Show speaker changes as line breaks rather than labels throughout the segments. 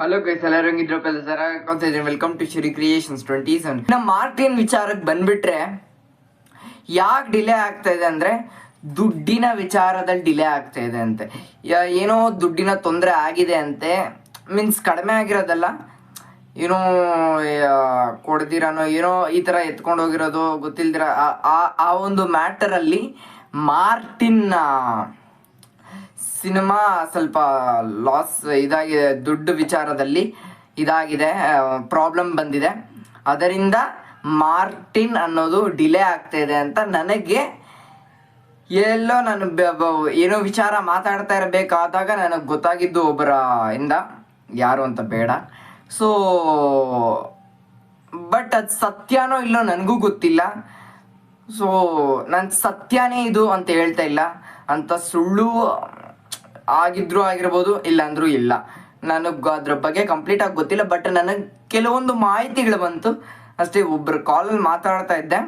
Hello guys, ಎಲ್ಲರೂ ಹೆಂಗಿದ್ರಪ್ಪ? Sir ಇದ್ದೀನಿ. Welcome to Shri creations 27. ನಮ್ಮ ಮಾರ್ಟಿನ್ ವಿಚಾರಕ್ಕೆ ಬಂದ್ಬಿಟ್ರೆ ಯಾಕೆ ಡಿಲೇ ಆಗ್ತಾ ಇದೆ ಅಂದರೆ ದುಡ್ಡಿನ ವಿಚಾರದಲ್ಲಿ ಡಿಲೇ ಆಗ್ತಾ ಇದೆ ಅಂತೆ. ಏನೋ ದುಡ್ಡಿನ ತೊಂದರೆ ಆಗಿದೆ ಅಂತೆ. ಮೀನ್ಸ್ ಕಡಿಮೆ ಆಗಿರೋದಲ್ಲ, ಏನೋ ಕೊಡ್ದಿರನೋ ಏನೋ ಈ ಥರ ಎತ್ಕೊಂಡು ಹೋಗಿರೋದು ಗೊತ್ತಿಲ್ದಿರ ಆ ಒಂದು ಮ್ಯಾಟರಲ್ಲಿ ಮಾರ್ಟಿನ್ ಸಿನಿಮಾ ಸ್ವಲ್ಪ ಲಾಸ್ ಇದಾಗಿದೆ. ದುಡ್ಡು ವಿಚಾರದಲ್ಲಿ ಇದಾಗಿದೆ, ಪ್ರಾಬ್ಲಮ್ ಬಂದಿದೆ. ಅದರಿಂದ ಮಾರ್ಟಿನ್ ಅನ್ನೋದು ಡಿಲೇ ಆಗ್ತಾ ಇದೆ ಅಂತ ನನಗೆ ಎಲ್ಲೋ ನಾನು ಏನೋ ವಿಚಾರ ಮಾತಾಡ್ತಾ ಇರಬೇಕಾದಾಗ ನನಗೆ ಗೊತ್ತಾಗಿದ್ದು ಒಬ್ಬರ ಇಂದ, ಯಾರು ಅಂತ ಬೇಡ. ಸೊ ಬಟ್ ಅದು ಸತ್ಯನೋ ಇಲ್ಲೋ ನನಗೂ ಗೊತ್ತಿಲ್ಲ. ಸೊ ನಾನು ಸತ್ಯನೇ ಇದು ಅಂತ ಹೇಳ್ತಾ ಇಲ್ಲ, ಅಂತ ಸುಳ್ಳು ಆಗಿದ್ರೂ ಆಗಿರ್ಬೋದು, ಇಲ್ಲ ಅಂದರೂ ಇಲ್ಲ. ನನಗೆ ಅದ್ರ ಬಗ್ಗೆ ಕಂಪ್ಲೀಟಾಗಿ ಗೊತ್ತಿಲ್ಲ. ಬಟ್ ನನಗೆ ಕೆಲವೊಂದು ಮಾಹಿತಿಗಳು ಬಂತು ಅಷ್ಟೇ. ಒಬ್ಬರು ಕಾಲಲ್ಲಿ ಮಾತಾಡ್ತಾ ಇದ್ದೆ,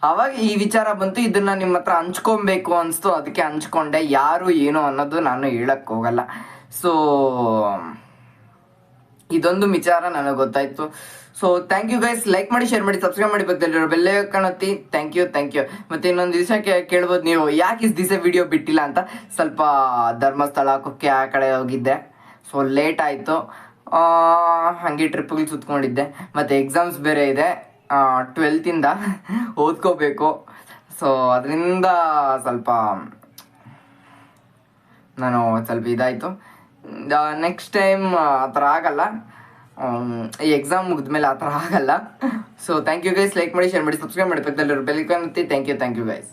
ಆವಾಗ ಈ ವಿಚಾರ ಬಂತು. ಇದನ್ನು ನಿಮ್ಮ ಹತ್ರ ಹಂಚ್ಕೊಬೇಕು ಅನಿಸ್ತು, ಅದಕ್ಕೆ ಹಂಚ್ಕೊಂಡೆ. ಯಾರು ಏನು ಅನ್ನೋದು ನಾನು ಹೇಳಕ್ಕೆ ಹೋಗಲ್ಲ. ಸೊ ಇದೊಂದು ವಿಚಾರ ನನಗೆ ಗೊತ್ತಾಯಿತು. So thank you guys. Like ಮಾಡಿ, ಶೇರ್ ಮಾಡಿ, ಸಬ್ಸ್ಕ್ರೈಬ್ ಮಾಡಿ, ಪಕ್ಕದಲ್ಲಿರೋ ಬೆಲ್ಲೇ ಕಾಣುತ್ತಿ. Thank you. ಮತ್ತು ಇನ್ನೊಂದು ದಿವಸ ಕೇಳ್ಬೋದು ನೀವು, ಯಾಕೆ ಇಷ್ಟು ದಿವಸ ವಿಡಿಯೋ ಬಿಟ್ಟಿಲ್ಲ ಅಂತ. ಸ್ವಲ್ಪ ಧರ್ಮಸ್ಥಳ, ಕುಕ್ಕೆ ಆ ಕಡೆ ಹೋಗಿದ್ದೆ. ಸೊ ಲೇಟ್ ಆಯಿತು. ಹಾಗೆ ಟ್ರಿಪ್ಗಳು ಸುತ್ಕೊಂಡಿದ್ದೆ. ಮತ್ತು ಎಕ್ಸಾಮ್ಸ್ ಬೇರೆ ಇದೆ 12th ಓದ್ಕೋಬೇಕು. ಸೊ ಅದರಿಂದ ಸ್ವಲ್ಪ ನಾನು ಇದಾಯಿತು. ನೆಕ್ಸ್ಟ್ ಟೈಮ್ ಆ ಥರ ಆಗಲ್ಲ. ಈ ಎಕ್ಸಾಮ್ ಮುಗಿದ್ಮೇಲೆ ಆ ಥರ ಆಗಲ್ಲ. So thank you guys. Like ಮಾಡಿ, ಶೇರ್ ಮಾಡಿ, ಸಬ್ಸ್ಕ್ರೈಬ್ ಮಾಡಿ, ಪಕ್ಕದಲ್ಲಿರೋ ಬೆಲ್ ಐಕಾನ್ ಒತ್ತಿ. Thank you guys.